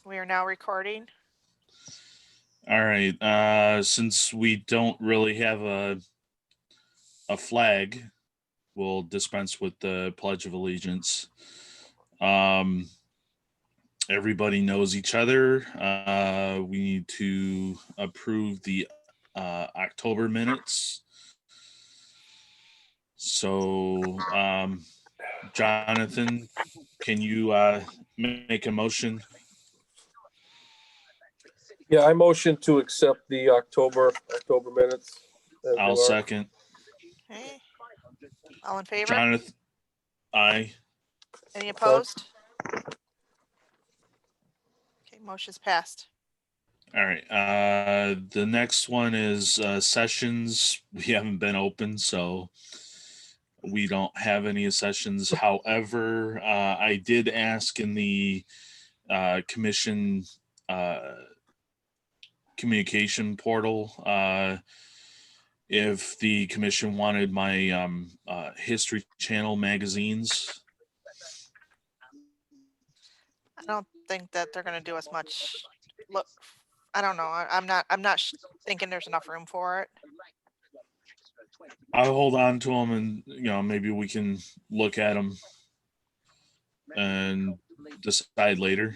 We are now recording. All right. Since we don't really have a flag, we'll dispense with the Pledge of Allegiance. Um, Everybody knows each other. We need to approve the October minutes. So, Jonathan, can you make a motion? Yeah, I motion to accept the October minutes as they I'll are. second. Okay. All in favor? Jonathan, aye. Any opposed? Okay, motion's passed. All right. The next one is sessions. We haven't been open, so we don't have any sessions. However, I did ask in the commission communication portal if the commission wanted my History Channel magazines. I don't think that they're going to do us much. Look, I don't know. I'm not thinking there's enough room for it. I'll hold on to them, and maybe we can look at them and decide later.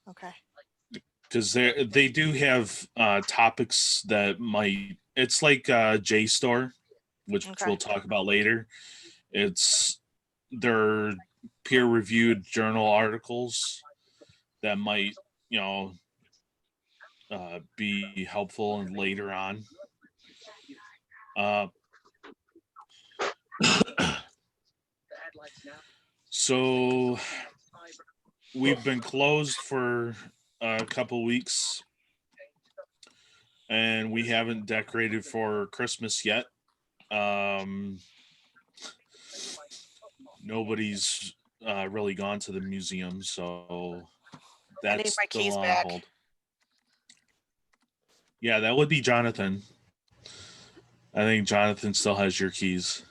Okay. Because they do have topics that might. It's like JSTOR, which Okay. we'll talk about later. It's their peer-reviewed journal articles that might be helpful and later on. So we've been closed for a couple weeks, and we haven't decorated for Christmas yet. Nobody's really gone to the museum, so I need that's my still keys on back. hold. Yeah, that would be Jonathan. I think Jonathan still has your keys.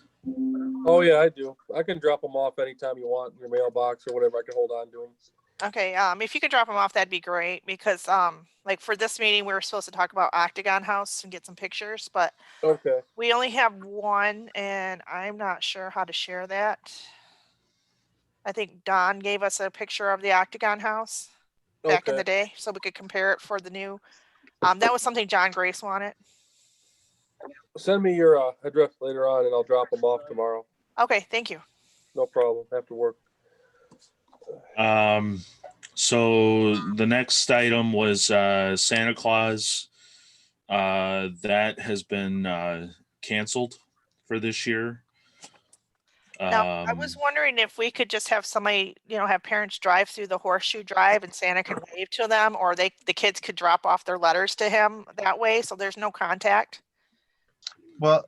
Oh yeah, I do. I can drop them off anytime you want in your mailbox or whatever. I can hold on to them. Okay. If you could drop them off, that'd be great because like for this meeting, we were supposed to talk about Octagon House and get some pictures, but Okay. we only have one, and I'm not sure how to share that. I think Don gave us a picture of the Octagon House back in the day, so we could compare it for the new. That was something John Grace wanted. Send me your address later on, and I'll drop them off tomorrow. Okay, thank you. No problem. After work. So the next item was Santa Claus. That has been canceled for this year. Now, I was wondering if we could just have somebody, have parents drive through the horseshoe drive and Santa could wave to them, or the kids could drop off their letters to him that way, so there's no contact. Well,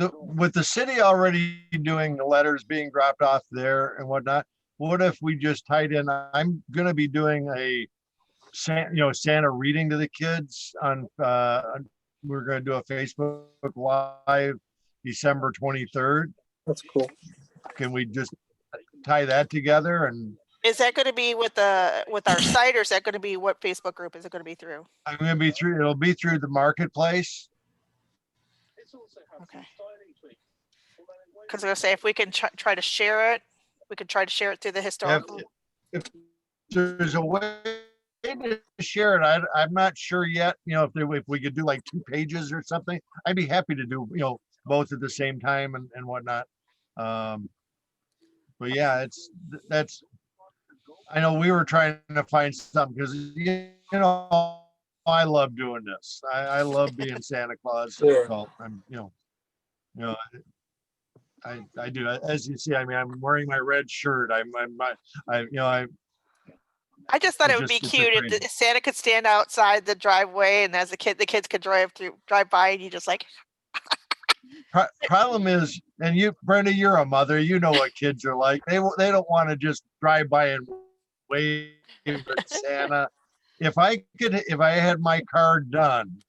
with the city already doing the letters being dropped off there and whatnot, what if we just tied in? I'm going to be doing a Santa reading to the kids on. We're going to do a Facebook Live December 23rd. That's cool. Can we just tie that together? And is that going to be with our site, or is that going to be what Facebook group is it going to be through? I'm going to be through. It'll be through the marketplace. Okay. Because I'm going to say if we can try to share it, we could try to share it through the historical. If there's a way to share it, I'm not sure yet. If we could do like 2 pages or something, I'd be happy to do both at the same time and whatnot. But yeah, that's. I know we were trying to find something because I love doing this. I love being Santa Claus. So I'm I do. As you see, I mean, I'm wearing my red shirt. I just thought it would be cute if Santa could stand outside the driveway, and as the kids could drive by, and you just like. Problem is, and you, Brenda, you're a mother. You know what kids are like. They don't want to just drive by and wave at Santa. If I had my car done,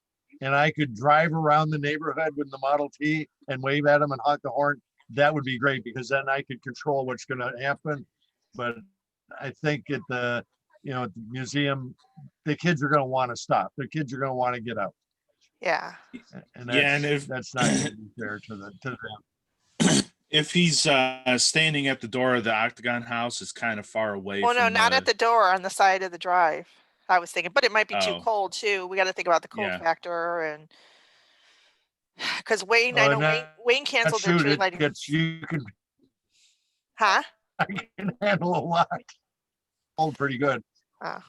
and I could drive around the neighborhood with the Model T and wave at them and honk the horn, that would be great because then I could control what's going to happen. But I think the museum, the kids are going to want to stop. The kids are going to want to get out. Yeah. And Yeah, and that's not going to be fair to them. if he's standing at the door of the Octagon House, it's kind of far away. Well, no, from not at the door, on the side of the drive. I was thinking, but it might be too Oh. cold too. We got to think about the cold Yeah. factor, and because Wayne, I Oh, know and Wayne canceled their shoot, tree it lighting. gets, you can, Huh? I can handle a lot. Hold pretty good.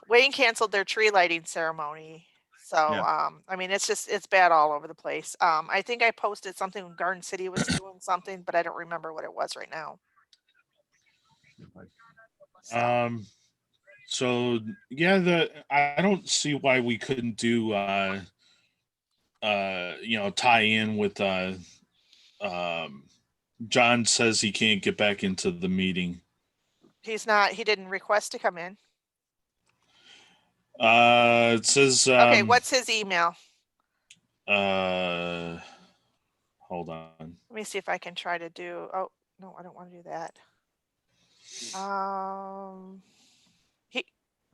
Wayne canceled their tree lighting ceremony. So, Yeah. I mean, it's bad all over the place. I think I posted something when Garden City was doing something, but I don't remember what it was right now. So, So yeah, I don't see why we couldn't do tie in with John says he can't get back into the meeting. he didn't request to come in. It says Okay, what's his email? hold on. Let me see if I can try to do, oh, no, I don't want to do that.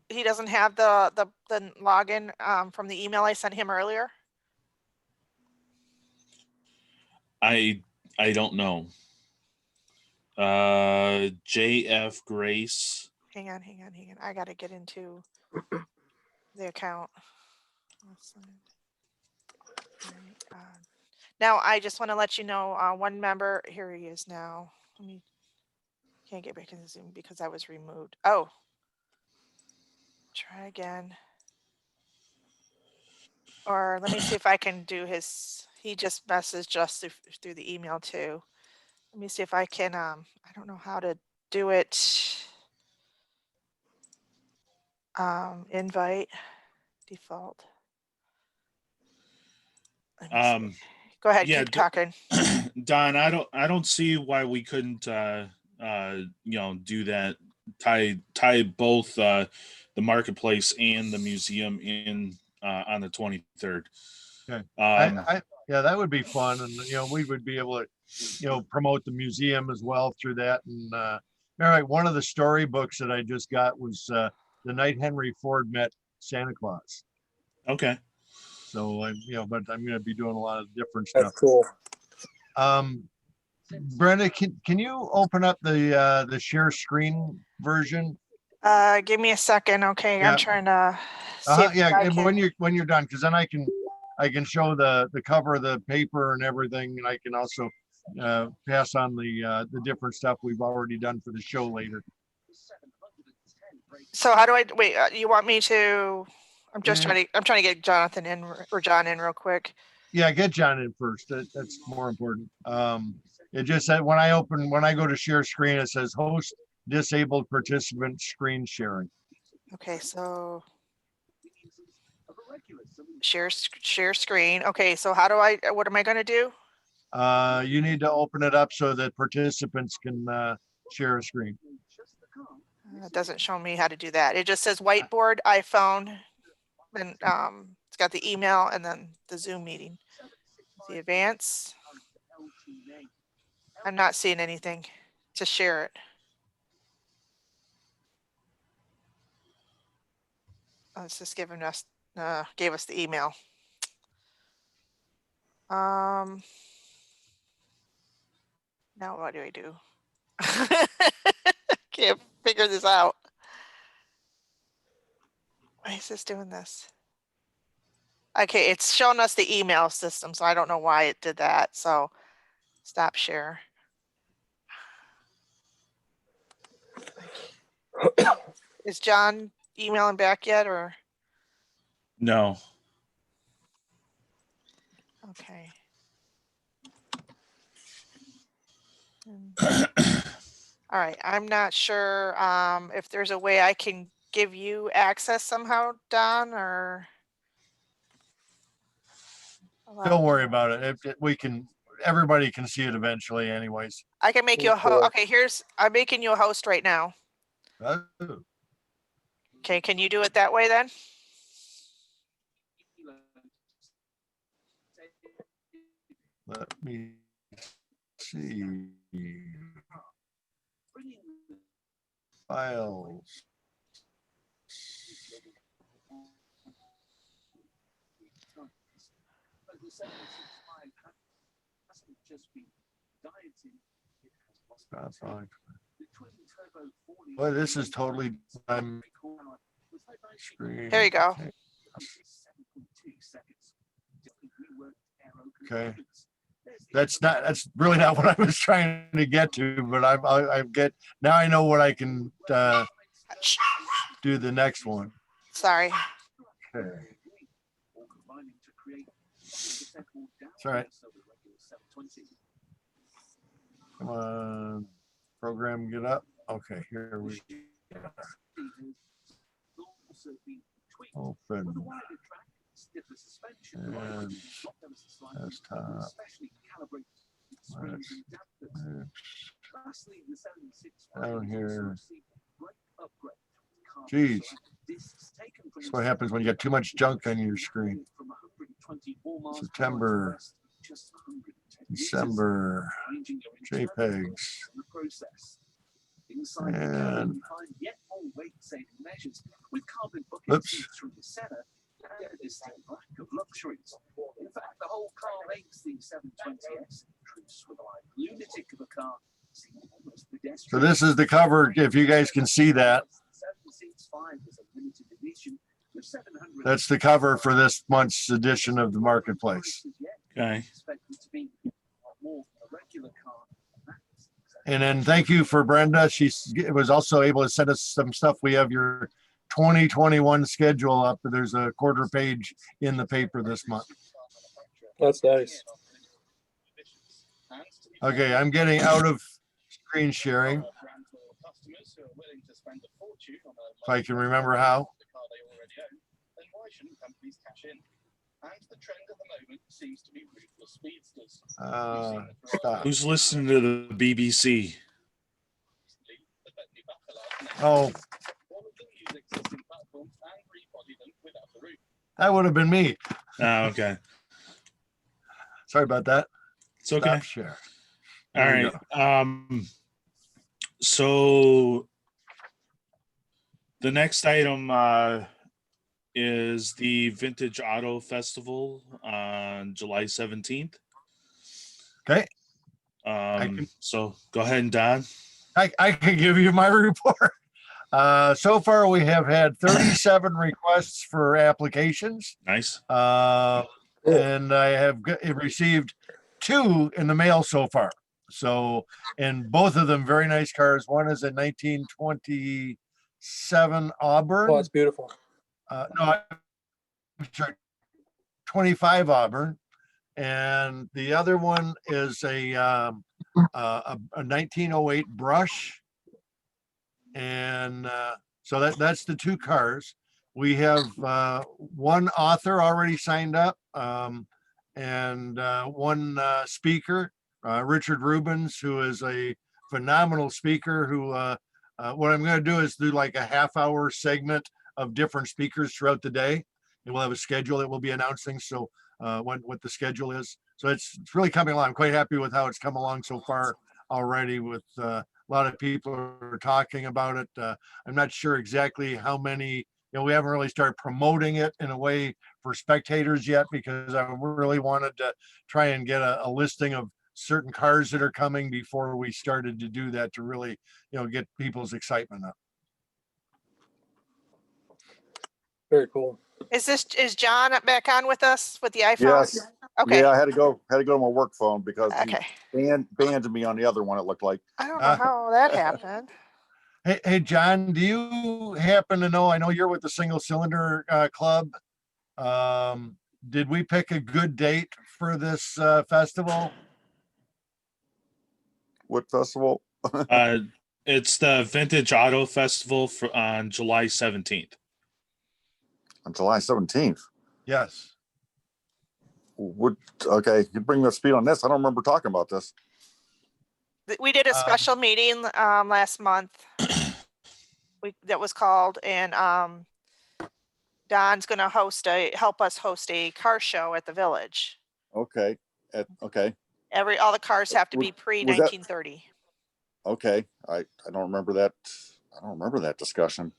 He doesn't have the login from the email I sent him earlier. I don't know. JF Grace. Hang on. I got to get into the account. Now, I just want to let you know, one member, here he is now. Can't get back into Zoom because I was removed. Oh, try again. Or let me see if I can do he just messaged us through the email too. Let me see if I can, I don't know how to do it. Invite default. Go ahead, Yeah, keep talking. Don, I don't see why we couldn't do that. Tie both the marketplace and the museum in on the 23rd. Okay. Yeah, that would be fun, and we would be able to promote the museum as well through that. And all right, one of the storybooks that I just got was the night Henry Ford met Santa Claus. Okay. So but I'm going to be doing a lot of different stuff. That's cool. Brenda, can you open up the share screen version? Give me a second, okay? Yeah. I'm trying to see if Yeah, I and can. when you're done, because then I can show the cover of the paper and everything, and I can also pass on the different stuff we've already done for the show later. So how do I wait? You want me to? I'm trying to get Jonathan in or John in real quick. Yeah, get John in first. That's more important. It just said when I go to share screen, it says host disabled participant screen sharing. Okay, so share screen. Okay, so what am I going to do? You need to open it up so that participants can share a screen. It doesn't show me how to do that. It just says whiteboard, iPhone, and it's got the email and then the Zoom meeting. The advance. I'm not seeing anything to share it. It's just gave us the email. Now what do I do? Can't figure this out. Why is this doing this? Okay, it's showing us the email system, so I don't know why it did that. So stop share. Is John emailing back yet or? No. Okay. All right, I'm not sure if there's a way I can give you access somehow, Don, or. Don't worry about it. Everybody can see it eventually anyways. I can make you a host. Okay, I'm making you a host right now. Oh. Okay, can you do it that way then? Let me see. Files. Well, this is totally. Screen. There you go. Okay. That's really not what I was trying to get to, but I get, now I know what I can do the next one. Sorry. Okay. It's all right. Come on, program, get up. Okay, here we go. Open. And desktop. Down here. Geez. That's what happens when you get too much junk on your screen. September, December, JPEGs. And oops. In fact, the whole car makes the 720S. With a lunatic of a car. So this is the cover, if you guys can see that. That's the cover for this month's edition of the Marketplace. Okay. And then thank you for Brenda. She was also able to send us some stuff. We have your 2021 schedule up. There's a quarter page in the paper this month. That's nice. Okay, I'm getting out of screen sharing. If I can remember how. Stop. Who's listening to the BBC? Oh, that would have been me. Oh, okay. Sorry about that. It's okay. Stop share. All There we right. go. So the next item is the Vintage Auto Festival on July 17th. Okay. So go ahead and Don. I can give you my report. So far, we have had 37 requests for applications. Nice. And I have received 2 in the mail so far. So, and both of them very nice cars. One is a 1927 Auburn. Oh, it's beautiful. No, I'm sorry, 25 Auburn. And the other one is a 1908 Brush. And so that's the 2 cars. We have 1 author already signed up, and 1 speaker, Richard Rubens, who is a phenomenal speaker. Who what I'm going to do is do like a half-hour segment of different speakers throughout the day, and we'll have a schedule that we'll be announcing. So what the schedule is. So it's really coming along. I'm quite happy with how it's come along so far already. With a lot of people are talking about it. I'm not sure exactly how many. We haven't really started promoting it in a way for spectators yet, because I really wanted to try and get a listing of certain cars that are coming before we started to do that, to really, get people's excitement up. Very cool. Is John back on with us with the iPhone? Yes. Okay. Yeah, I had to go to my work phone because Okay. he banned me on the other one, it looked like. I don't know how that happened. Hey, John, do you happen to know, I know you're with the Single Cylinder Club. Did we pick a good date for this festival? What festival? It's the Vintage Auto Festival on July 17th. On July 17th. Yes. Okay, you bring me up to speed on this. I don't remember talking about this. We did a special meeting last month. That was called, and Don's going to help us host a car show at the village. Okay. Okay. All the cars have to be Was that- pre-1930. Okay. I don't remember that. I don't remember that discussion.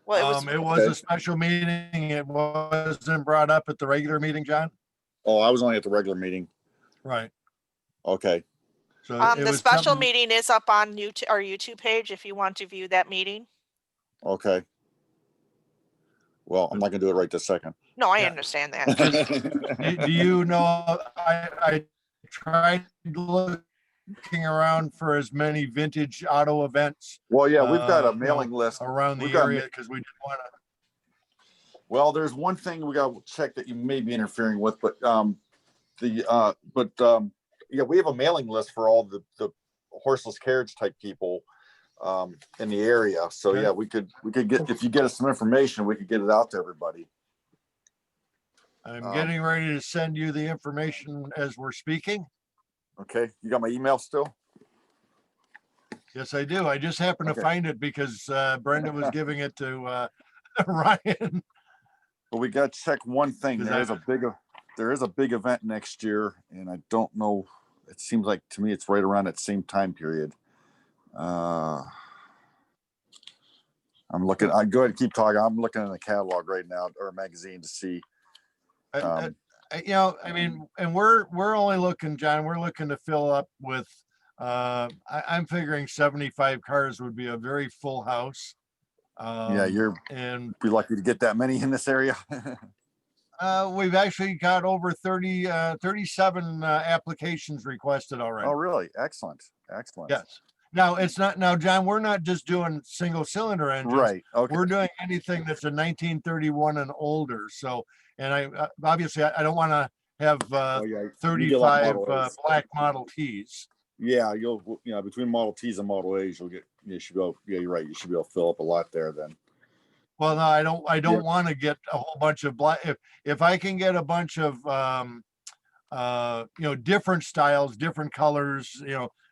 Well, it was, It was Okay. a special meeting. It wasn't brought up at the regular meeting, John? Oh, I was only at the regular meeting. Right. Okay. So it the was special something- meeting is up on our YouTube page if you want to view that meeting. Okay. Well, I'm not gonna do it right this second. No, I Yeah. understand that. Do you know, I tried looking around for as many vintage auto events Well, yeah, we've got a you know, mailing list. around the We've got area because we didn't want to. Well, there's one thing we got to check that you may be interfering with, but yeah, we have a mailing list for all the horseless carriage type people in the area. So Okay. yeah, we could get, if you get us some information, we could get it out to everybody. I'm getting ready to send you the information as we're speaking. Okay, you got my email still? Yes, I do. I just happened to Okay. find it because Brenda was giving it to Ryan. But we got to check one thing. 'Cause There is a big event next year, and I don't know. It seems like to me it's right around that same time period. I'm looking. I go ahead and keep talking. I'm looking in the catalog right now or a magazine to see. You know, I mean, and we're only looking, John, we're looking to fill up with, I'm figuring 75 cars would be a very full house. Yeah, you're And be lucky to get that many in this area. we've actually got over 37 applications requested already. Oh, really? Excellent. Excellent. Yes. Now it's not, now, John, we're not just doing single cylinder engines. Right. Okay. We're doing anything that's a 1931 and older. So, and I obviously I don't want to have Oh, yeah. You get a lot of 35 Model A's. black Model Ts. Yeah, between Model Ts and Model A's, you should go. Yeah, you're right. You should be able to fill up a lot there then. Well, no, I don't Yeah. want to get a whole bunch of black. If I can get a bunch of different styles, different colors,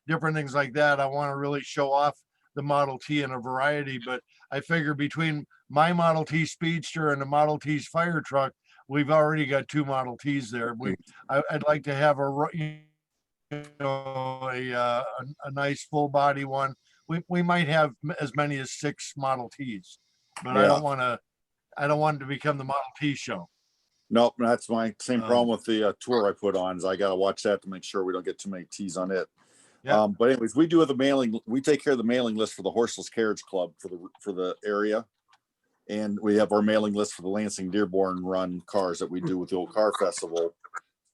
different things like that, I want to really show off the Model T in a variety. But I figure between my Model T Speedster and the Model T's fire truck, we've already got 2 Model Ts there. I'd like to have a nice full body one. We might have as many as 6 Model Ts, but I Yeah. don't want it to become the Model T show. Nope, that's my same problem with the tour I put on. Is I got to watch that to make sure we don't get too many T's on it. Yeah. But anyways, we do have the mailing. We take care of the mailing list for the Horseless Carriage Club for the area, and we have our mailing list for the Lansing Dearborn Run cars that we do with the Old Car Festival.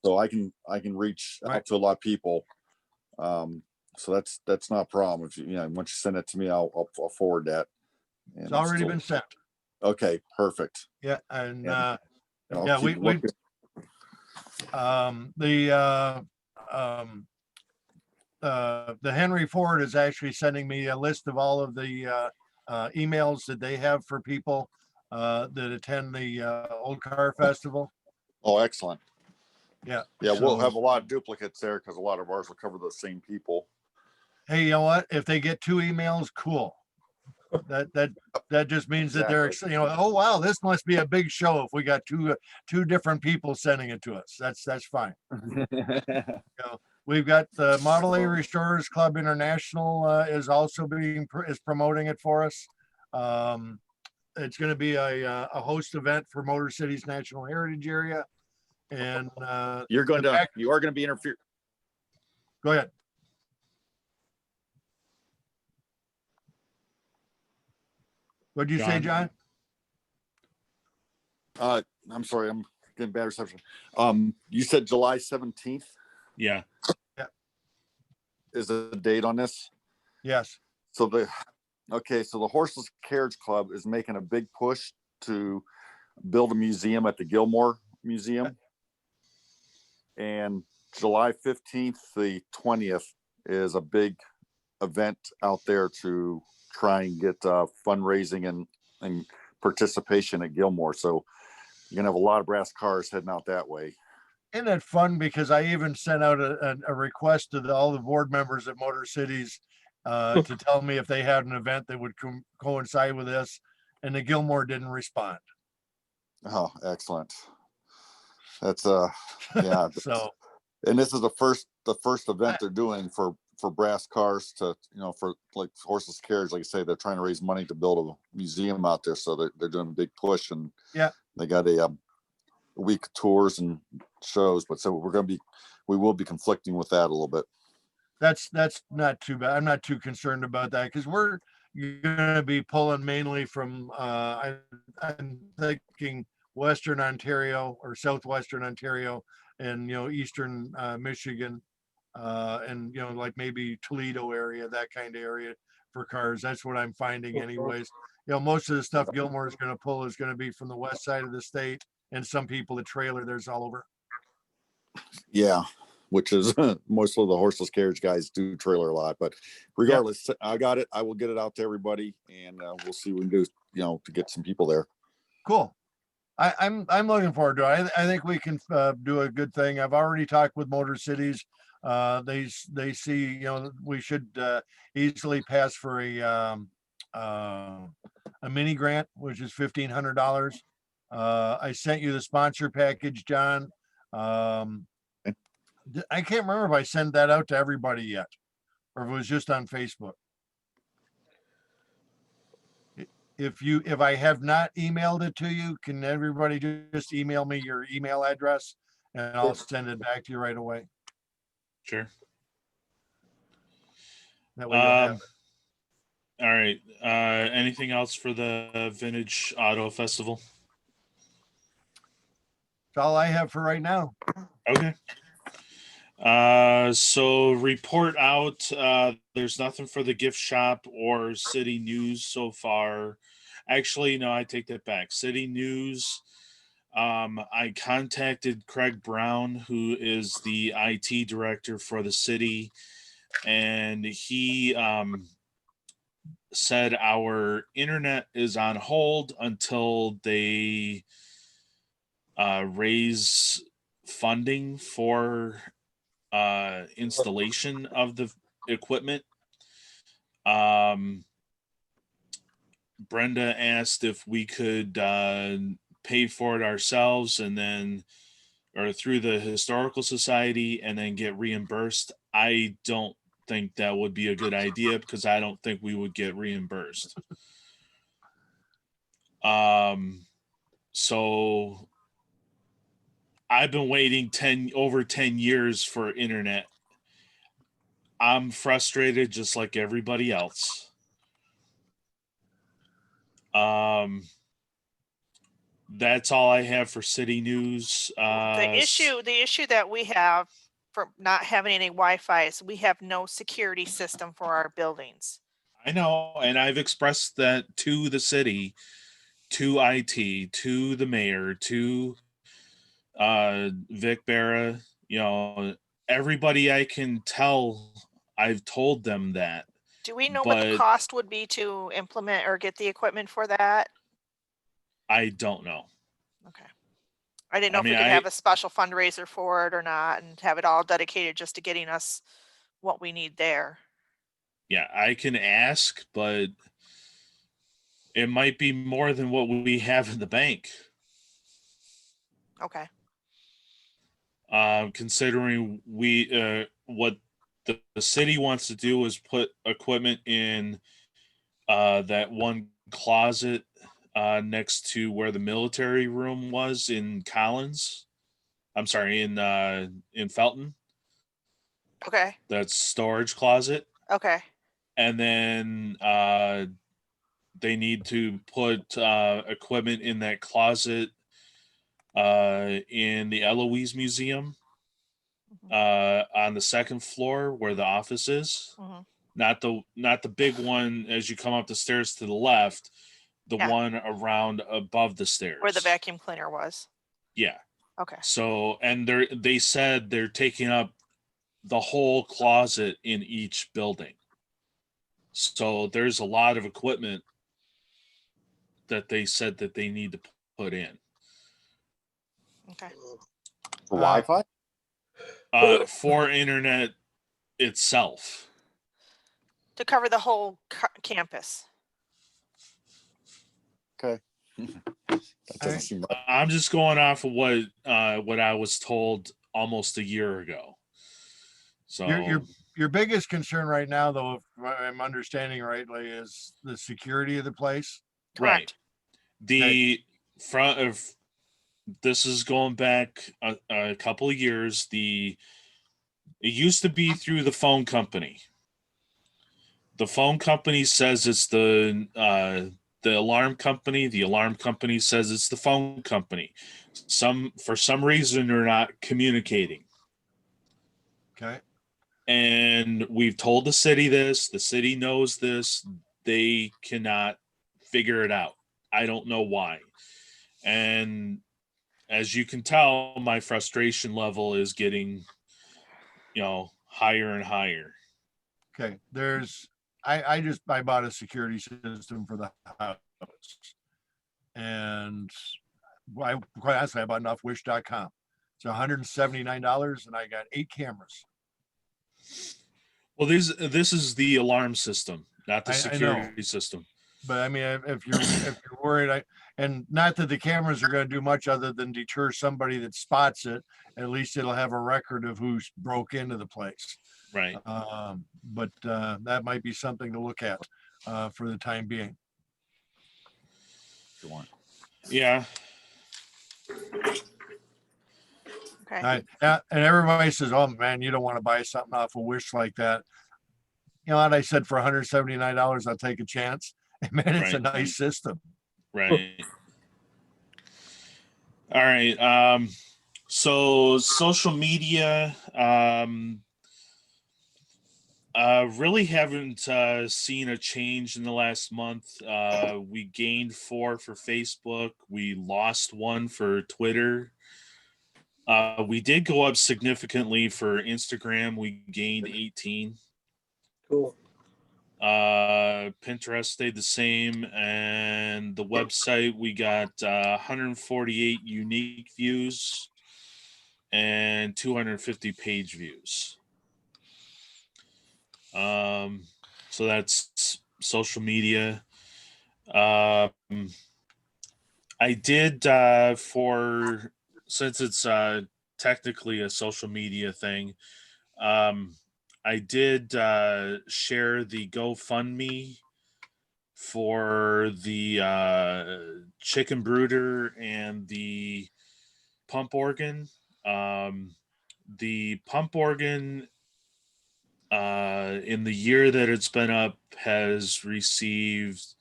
So I can reach out to a lot of people. So that's not a problem. If once you send it to me, I'll forward that. And It's already been sent. Okay, perfect. Yeah, and And I'll yeah, keep we looking. The Henry Ford is actually sending me a list of all of the emails that they have for people that attend the Old Car Festival. Oh, excellent. Yeah. Yeah, we'll So- have a lot of duplicates there because a lot of ours will cover the same people. Hey, you know what? If they get 2 emails, cool. That just means that they're, oh wow, this must be a big show if we got two different people sending it to us. That's fine. We've got the Model A Restorers Club International is also is promoting it for us. It's going to be a host event for Motor City's National Heritage Area, and you are going to be interfere. Go ahead. What did you say, John? I'm sorry, I'm getting bad reception. You said July 17th Yeah. is the date on this? Yes. So the Horseless Carriage Club is making a big push to build a museum at the Gilmore Museum. And July 15th, the 20th is a big event out there to try and get fundraising and participation at Gilmore. So you're gonna have a lot of brass cars heading out that way. Isn't that fun? Because I even sent out a request to all the board members at Motor Cities to tell me if they had an event that would coincide with this, and the Gilmore didn't respond. Oh, excellent. That's yeah. So, and this is the first event they're doing for for brass cars to, for like horseless carriage. Like I say, they're trying to raise money to build a museum out there. So they're doing a big push, and Yeah. they got a week of tours and shows. But so we will be conflicting with that a little bit. That's not too bad. I'm not too concerned about that because we're going to be pulling mainly from, I'm thinking Western Ontario or Southwestern Ontario and, Eastern Michigan, and, like maybe Toledo area, that kind of area for cars. That's what I'm finding anyways. Most of the stuff Gilmore is going to pull is going to be from the west side of the state, and some people, the trailer, there's all over. Yeah. Which is most of the horseless carriage guys do trailer a lot, but regardless, I got it. I will get it out to everybody, and we'll see what we can do, to get some people there. Cool. I'm looking forward to it. I think we can do a good thing. I've already talked with Motor Cities. They see, we should easily pass for a mini grant, which is $1,500. I sent you the sponsor package, John. I can't remember if I sent that out to everybody yet, or if it was just on Facebook. If I have not emailed it to you, can everybody just email me your email address and I'll send it back to you right away? Sure. That way you'll have it. All right. Anything else for the Vintage Auto Festival? That's all I have for right now. Okay. So report out. There's nothing for the gift shop or city news so far. Actually, no, I take that back. City news. I contacted Craig Brown, who is the IT director for the city, and he said our internet is on hold until they raise funding for installation of the equipment. Brenda asked if we could pay for it ourselves and then, or through the historical society, and then get reimbursed. I don't think that would be a good idea because I don't think we would get reimbursed. So I've been waiting over 10 years for internet. I'm frustrated just like everybody else. That's all I have for city news. The issue that we have for not having any Wi-Fi is we have no security system for our buildings. I know, and I've expressed that to the city, to IT, to the mayor, to Vic Barra, everybody I can tell, I've told them that. Do we know what the cost would be to implement or get the equipment for that? I don't know. Okay. I didn't know if we could have a special fundraiser for it or not and have it all dedicated just to getting us what we need there. Yeah, I can ask, but it might be more than what we have in the bank. Okay. Considering what the city wants to do is put equipment in that one closet next to where the military room was in Collins. I'm sorry, in Felton. Okay. That's storage closet. Okay. And then they need to put equipment in that closet in the Eloise Museum on the second floor where the office is. Not the big one as you come up the stairs to the left, the one around above the stairs. Where the vacuum cleaner was. Yeah. Okay. So, and they said they're taking up the whole closet in each building. So there's a lot of equipment that they said that they need to put in. Okay. For Wi-Fi? For internet itself. To cover the whole campus. Okay. That doesn't seem right. I'm just going off of what I was told almost a year ago. So your biggest concern right now, though, if I'm understanding rightly, is the security of the place. Correct. The front of this is going back a couple of years. It used to be through the phone company. The phone company says it's the alarm company. The alarm company says it's the phone company. For some reason they're not communicating. Okay. And we've told the city this. The city knows this. They cannot figure it out. I don't know why. And as you can tell, my frustration level is getting, higher and higher. Okay. I bought a security system for the house. And quite honestly, I bought offwish.com. It's $179 and I got 8 cameras. Well, this is the alarm system, not the I know. security system. But I mean, if you're worried, and not that the cameras are going to do much other than deter somebody that spots it. At least it'll have a record of who's broke into the place. Right. But that might be something to look at for the time being. If you want. Yeah. Okay. And everybody says, "Oh man, you don't want to buy something off of Wish like that." You know what I said? For $179, I'll take a chance. Man, it's a Right. nice system. Right. All right. So social media, really haven't seen a change in the last month. We gained 4 for Facebook. We lost 1 for Twitter. We did go up significantly for Instagram. We gained 18. Cool. Pinterest stayed the same, and the website we got 148 unique views and 250 page views. So that's social media. I did since it's technically a social media thing. I did share the GoFundMe for the chicken brooder and the pump organ. The pump organ, in the year that it's been up, has received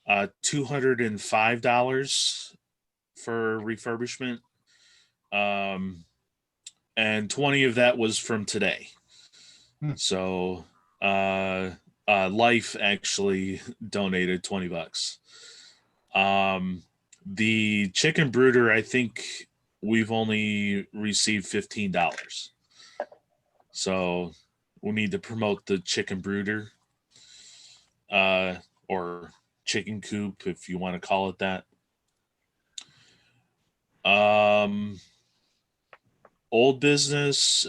$205 for refurbishment. And 20 of that was from today. So Life actually donated $20. The chicken brooder, I think we've only received $15. So we need to promote the chicken brooder, or chicken coop, if you want to call it that. Old business,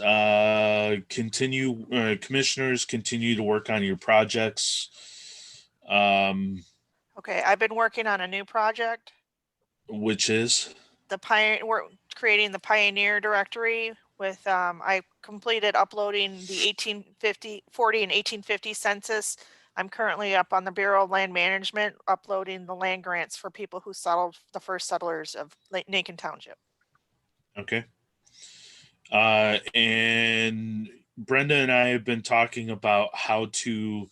commissioners continue to work on your projects. Okay. I've been working on a new project. Which is? We're creating the Pioneer directory with, I completed uploading the 1840 and 1850 census. I'm currently up on the Bureau of Land Management, uploading the land grants for people who settled, the first settlers of Macon Township. Okay. And Brenda and I have been talking about how to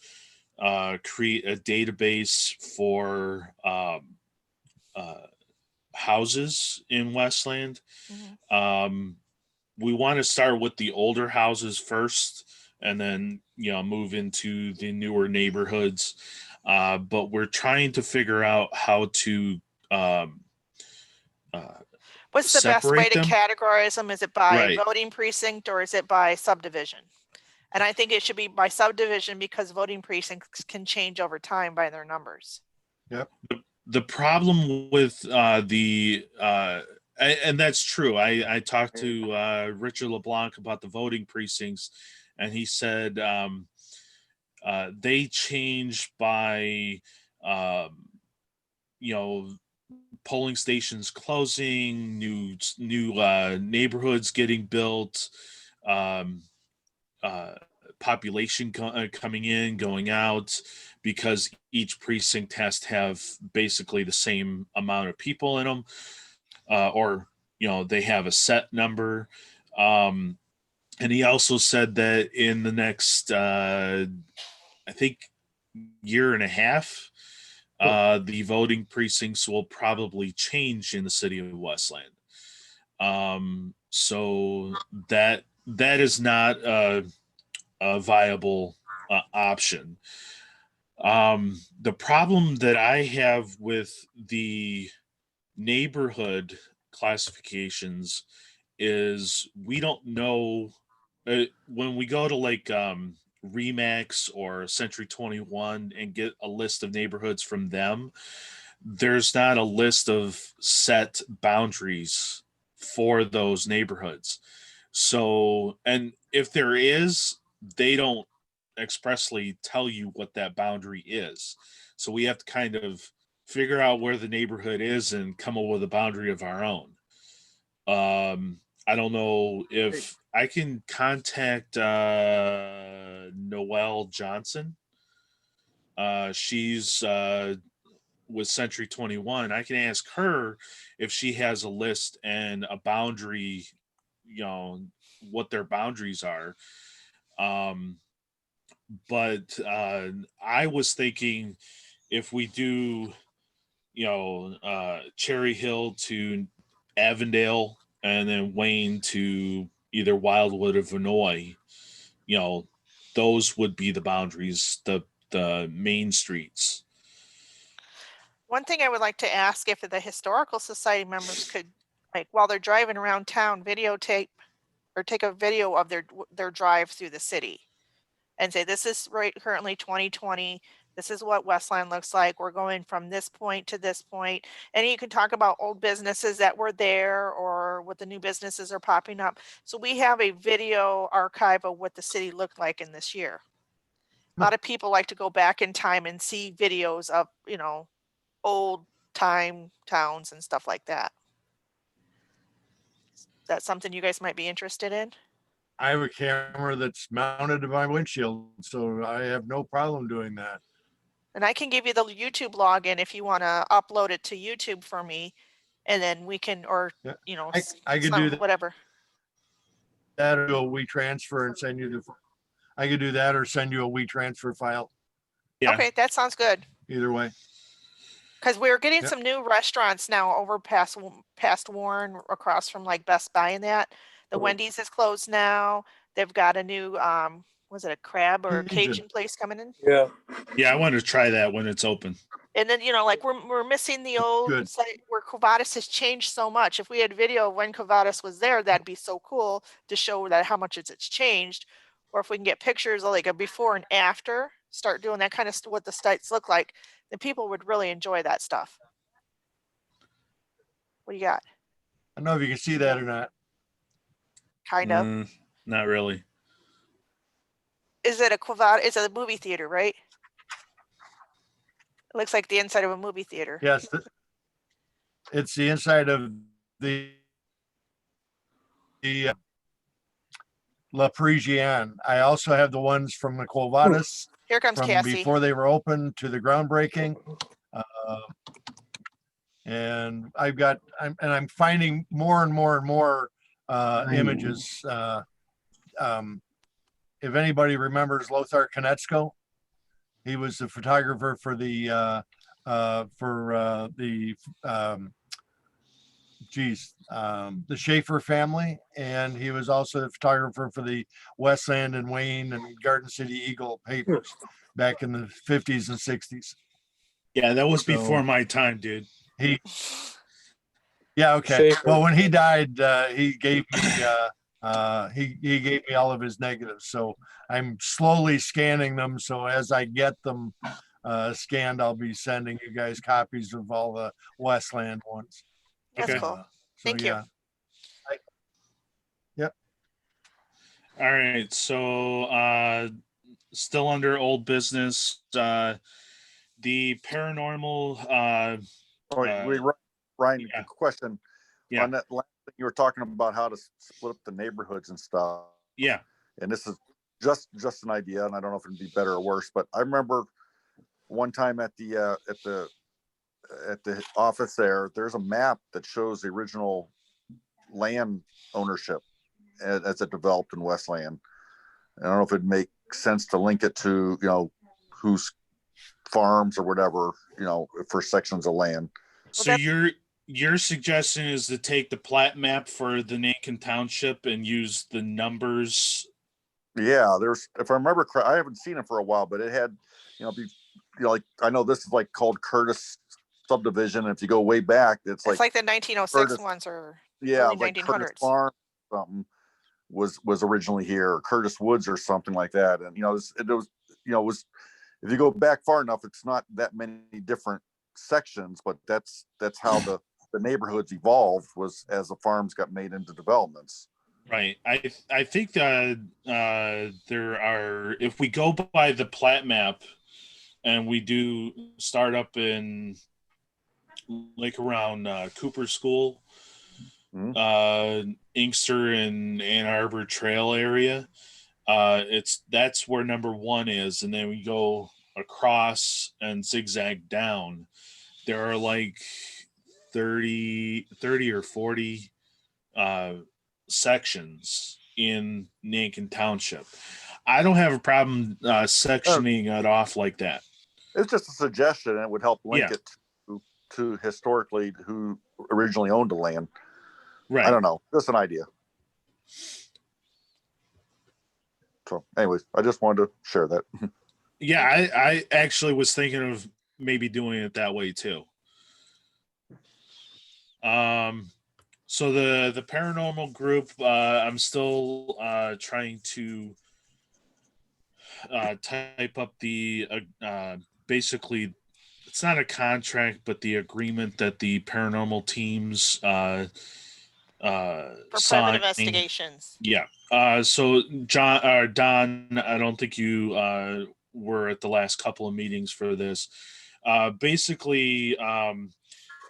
create a database for houses in Westland. Mm-hmm. We want to start with the older houses first, and then move into the newer neighborhoods. But we're trying to figure out how to What's the best way separate to them. categorize them? Is it by Right. voting precinct or is it by subdivision? And I think it should be by subdivision because voting precincts can change over time by their numbers. Yep. The problem with and that's true. I talked to Richard LeBlanc about the voting precincts, and he said they change by polling stations closing, new population coming in, going out, because each precinct has to have basically the same amount of people in them, or they have a set number. And he also said that in the next, I think, year and a half, the voting precincts will probably change in the city of Westland. So that is not a viable option. The problem that I have with the neighborhood classifications is we don't know when we go to like Remax or Century 21 and get a list of neighborhoods from them, there's not a list of set boundaries for those neighborhoods. So, and if there is, they don't expressly tell you what that boundary is. So we have to kind of figure out where the neighborhood is and come up with a boundary of our own. I don't know if I can contact Noelle Johnson. She's with Century 21. I can ask her if she has a list and a boundary, what their boundaries are. But I was thinking if we do, Cherry Hill to Avondale and then Wayne to either Wildwood or Vinoy, those would be the boundaries, the main streets. One thing I would like to ask if the historical society members could, like, while they're driving around town, videotape or take a video of their drive through the city and say, this is right currently 2020. This is what Westland looks like. We're going from this point to this point. And you can talk about old businesses that were there or what the new businesses are popping up. So we have a video archive of what the city looked like in this year. A lot of people like to go back in time and see videos of, old time towns and stuff like that. That's something you guys might be interested in. I have a camera that's mounted to my windshield, so I have no problem doing that. And I can give you the YouTube login if you want to upload it to YouTube for me, and then we can, or Yeah, you know, I could do that. whatever. That or a WeTransfer and send you the. I could do that or send you a WeTransfer file. Yeah. Okay, that sounds good. Either way. Because we're getting Yep. some new restaurants now over past Warren, across from like Best Buy and that. The Wendy's is closed now. They've got a new was it a crab or a Cajun place coming in? Yeah. Yeah, I want to try that when it's open. And then, like we're missing the old Good. site where Covatus has changed so much. If we had video of when Covatus was there, that'd be so cool to show that how much it's changed. Or if we can get pictures of like a before and after, start doing that kind of what the sites look like, then people would really enjoy that stuff. What do you got? I don't know if you can see that or not. Kind of. Not really. Is it a Covatus? It's a movie theater, right? It looks like the inside of a movie theater. Yes. It's the inside of the La Parisienne. I also have the ones from the Covatus Here comes from Cassie. before they were open to the groundbreaking. And I'm finding more and more and more images. If anybody remembers Lothar Konetzko, he was the photographer for the Schaefer family, and he was also the photographer for the Westland and Wayne and Garden City Eagle papers back in the 50s and 60s. Yeah, that was before my time, dude. Okay. Schaefer. Well, when he died, he gave me he gave me all of his negatives. So I'm slowly scanning them. So as I get them scanned, I'll be sending you guys copies of all the Westland ones. That's Okay. cool. Thank you. Yep. All right. So still under old business. The paranormal Ryan, yeah. question Yeah. on that last thing you were talking about how to split up the neighborhoods and stuff. Yeah. And this is just an idea, and I don't know if it'd be better or worse, but I remember one time at the office there's a map that shows the original land ownership as it developed in Westland. I don't know if it'd make sense to link it to, whose farms or whatever, for sections of land. So your suggestion is to take the plat map for the Nankin Township and use the numbers. Yeah, if I remember correct, I haven't seen it for a while, but it had, like, I know this is like called Curtis subdivision. If you go way back, it's like the 1906 Curtis, ones or yeah, early like 1900s. Curtis Farm something was originally here, or Curtis Woods or something like that. And it was if you go back far enough, it's not that many different sections, but that's how the neighborhoods evolved, was as the farms got made into developments. Right. I think that there are, if we go by the plat map and we do start up in like around Cooper School, Inkster and Ann Arbor Trail area, that's where number 1 is, and then we go across and zigzag down. There are like 30 or 40 sections in Nankin Township. I don't have a problem sectioning it off like that. It's just a suggestion, and it would help link it to historically who originally owned the land. Right. I don't know. Just an idea. So anyways, I just wanted to share that. Yeah, I actually was thinking of maybe doing it that way too. So the paranormal group, I'm still trying to type up the basically, it's not a contract, but the agreement that the paranormal teams for private sign. investigations. Yeah. So Don, I don't think you were at the last couple of meetings for this. Basically,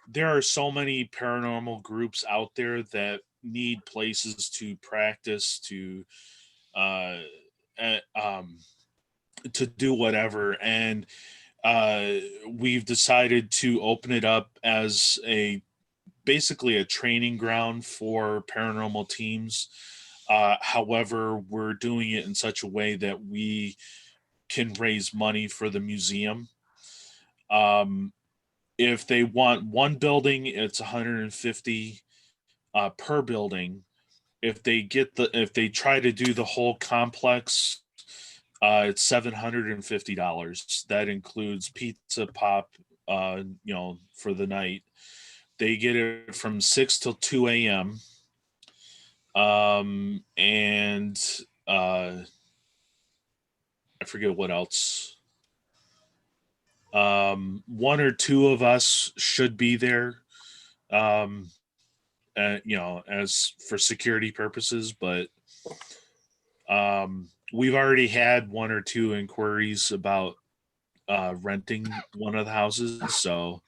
there are so many paranormal groups out there that need places to practice, to do whatever, and we've decided to open it up as basically a training ground for paranormal teams. However, we're doing it in such a way that we can raise money for the museum. If they want one building, it's 150 per building. If they try to do the whole complex, it's $750. That includes pizza, pop, for the night. They get it from 6 till 2 a.m. And I forget what else. 1 or 2 of us should be there, as for security purposes, but we've already had 1 or 2 inquiries about renting one of the houses, so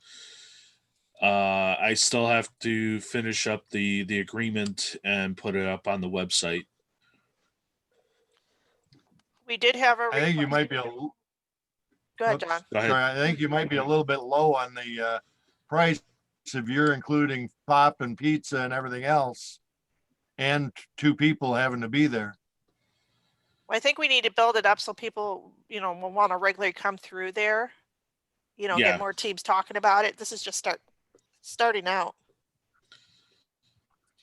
I still have to finish up the agreement and put it up on the website. We did have a I think you might be Go ahead, John. Go ahead. sorry, I think you might be a little bit low on the price if you're including pop and pizza and everything else, and 2 people having to be there. I think we need to build it up so people, will want to regularly come through there. Yeah. Get more teams talking about it. This is just starting out.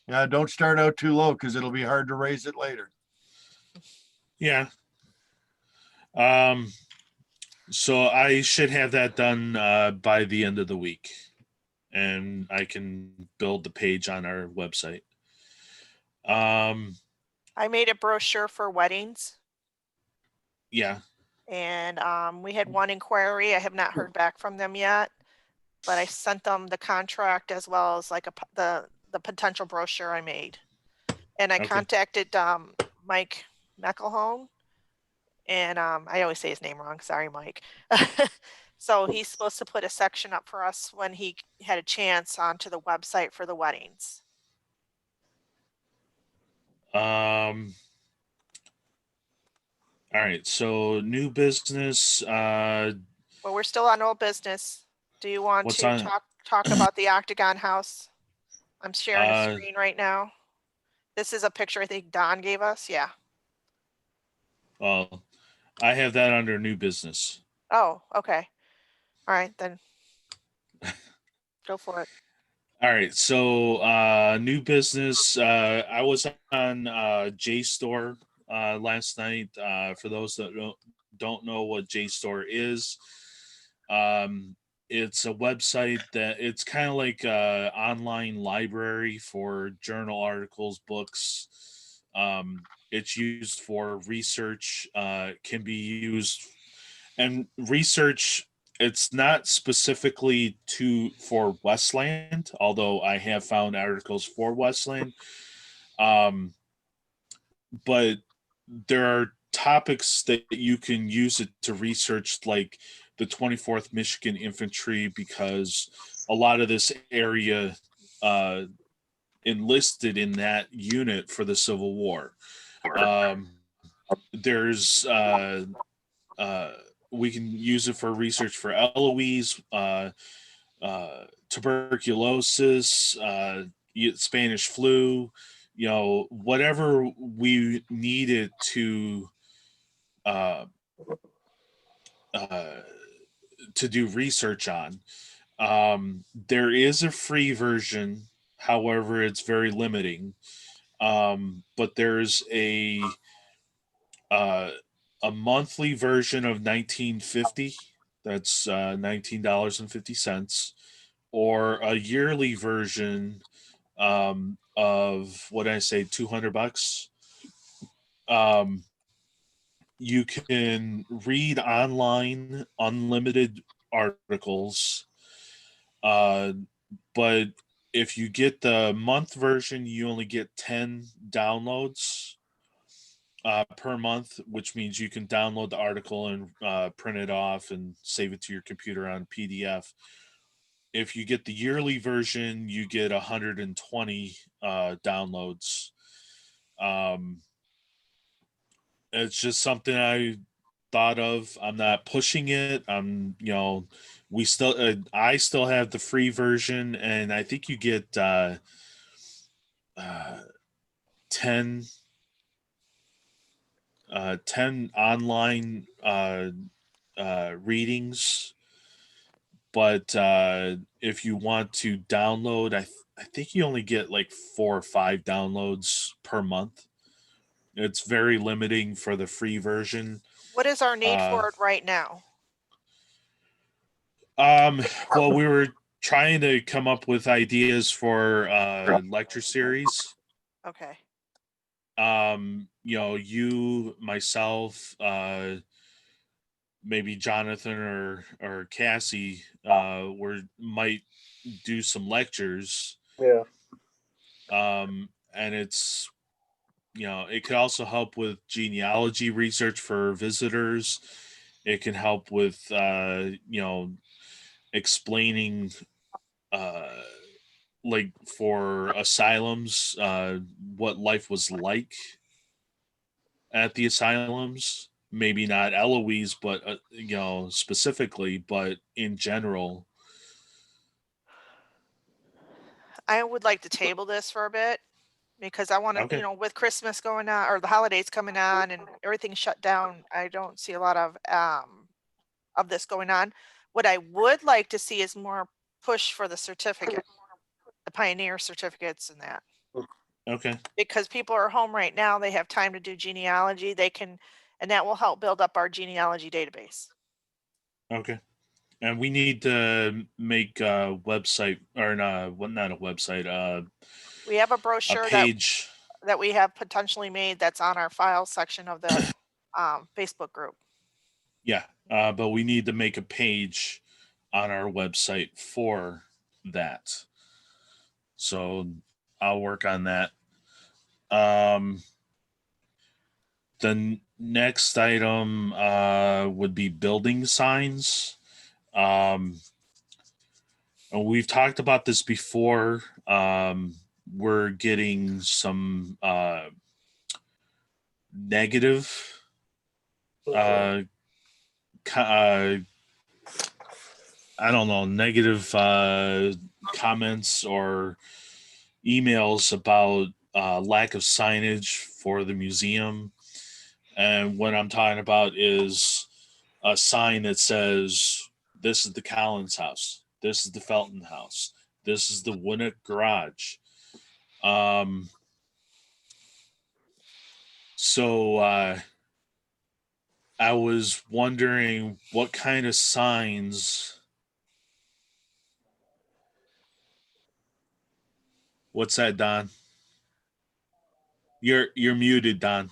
Yeah, don't start out too low because it'll be hard to raise it later. Yeah. So I should have that done by the end of the week, and I can build the page on our website. I made a brochure for weddings, Yeah. and we had 1 inquiry. I have not heard back from them yet, but I sent them the contract as well as like the potential brochure I made. And I contacted Mike McElhone, and I always say his name wrong. Sorry, Mike. So he's supposed to put a section up for us when he had a chance onto the website for the weddings. All right. So new business. Well, we're still on old business. Do you want What's to on- talk about the Octagon House? I'm sharing a Uh, screen right now. This is a picture I think Don gave us. Yeah. well, I have that under new business. Oh, okay. All right, then go for it. All right. So new business. I was on JStore last night. For those that don't know what JStore is, it's a website that it's kind of like a online library for journal articles, books. It's used for research. Can be used and research. It's not specifically for Westland, although I have found articles for Westland. Um, but there are topics that you can use it to research, like the 24th Michigan Infantry, because a lot of this area uh, enlisted in that unit for the Civil War. Um, there's uh, we can use it for research for Eloise, tuberculosis, Spanish flu, whatever we needed uh, uh, to do research on. There is a free version, however, it's very limiting. But there's uh, a monthly version of 1950. That's $19.50, or a yearly version of what I say, $200. Um, you can read online unlimited articles, uh, but if you get the month version, you only get 10 downloads per month, which means you can download the article and print it off and save it to your computer on PDF. If you get the yearly version, you get 120 downloads. Um, it's just something I thought of. I'm not pushing it. I still have the free version, and I think you get uh, 10 10 online readings. But if you want to download, I think you only get like 4 or 5 downloads per month. It's very limiting for the free version. What is our need Uh, for it right now? well, we were trying to come up with ideas for lecture series. Okay. You, myself, maybe Jonathan or Cassie might do some lectures. Yeah. And it could also help with genealogy research for visitors. It can help with explaining like for asylums what life was like at the asylums. Maybe not Eloise, but specifically, but in general. I would like to table this for a bit because I want to, Okay. with Christmas going on or the holidays coming on and everything shut down, I don't see a lot of this going on. What I would like to see is more push for the certificate, the pioneer certificates and that. Okay. Because people are home right now, they have time to do genealogy, and that will help build up our genealogy database. Okay. And we need to make a website, or not a website, We have a a brochure page. that we have potentially made that's on our file section of the Facebook group. Yeah. But we need to make a page on our website for that. So I'll work on that. The next item would be building signs. And we've talked about this before. We're getting some negative I don't know, negative comments or emails about lack of signage for the museum. And what I'm talking about is a sign that says, this is the Collins house. This is the Felton house. This is the Winnick garage. So I was wondering what kind of signs. What's that, Don? You're muted, Don.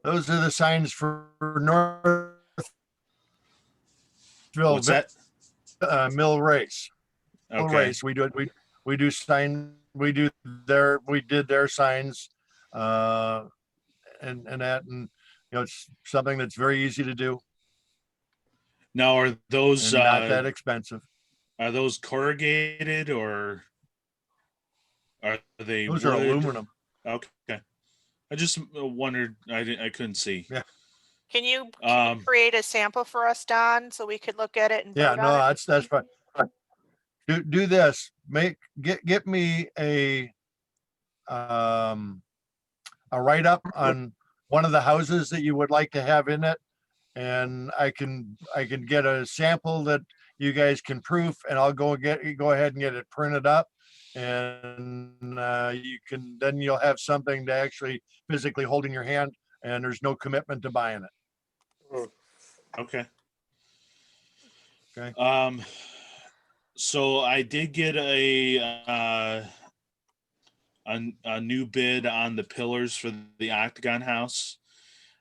Those are the signs for Northville What's that? Mill Race. Mill Okay. Race. We do sign. We did their signs, and that, and it's something that's very easy to do Now, are those and not that expensive. corrugated or are they Those wood? are aluminum. Okay. I just wondered. I couldn't see. Yeah. Can you create a sample for us, Don, so we could look at it and Yeah, vote no, on it? that's fine. Do this. Get me a write-up on one of the houses that you would like to have in it. And I can get a sample that you guys can proof, and I'll go ahead and get it printed up. And then you'll have something to actually physically hold in your hand, and there's no commitment to buying it. Okay. Okay. So I did get a new bid on the pillars for the Octagon house.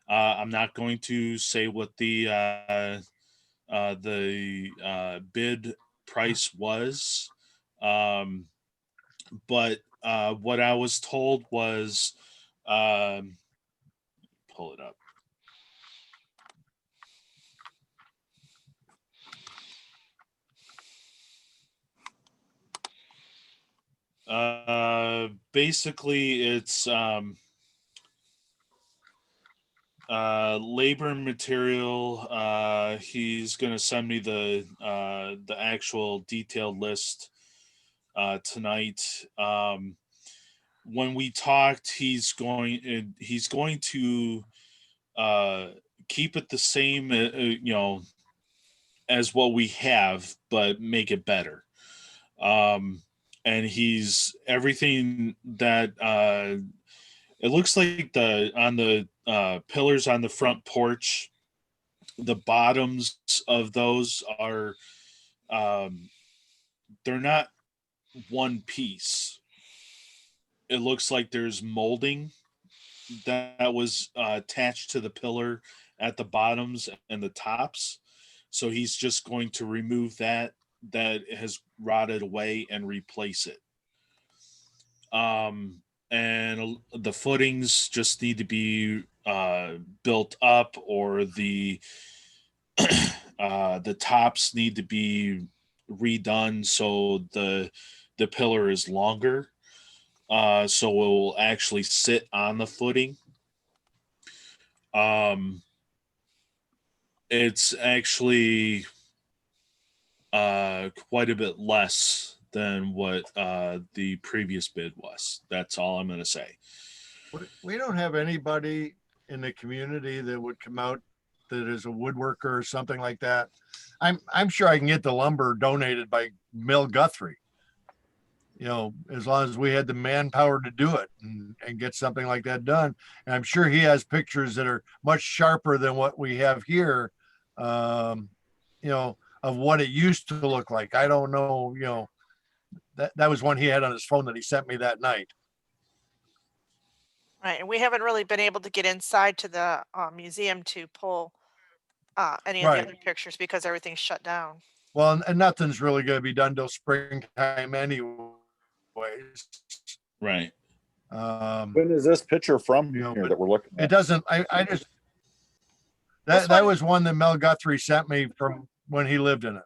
I'm not going to say what the bid price was, but what I was told was, pull it up. Basically it's labor and material. He's gonna send me the actual detailed list tonight. When we talked, he's going to keep it the same, as what we have, but make it better. And he's everything that it looks like on the pillars on the front porch, the bottoms of those are they're not one piece. It looks like there's molding that was attached to the pillar at the bottoms and the tops. So he's just going to remove that has rotted away and replace it. And the footings just need to be built up, or the tops need to be redone so the pillar is longer, so it will actually sit on the footing. It's actually quite a bit less than what the previous bid was. That's all I'm going to say. We don't have anybody in the community that would come out that is a woodworker or something like that. I'm sure I can get the lumber donated by Mill Guthrie. As long as we had the manpower to do it and get something like that done. And I'm sure he has pictures that are much sharper than what we have here, of what it used to look like. I don't know, that was one he had on his phone that he sent me that night. Right, and we haven't really been able to get inside to the museum to pull any of the Right. other pictures because everything's shut down. Well, and nothing's really going to be done till springtime anyways. Right. When is this picture from You know, here but that we're looking It at? doesn't, I just, This that one- was one that Mel Guthrie sent me from when he lived in it.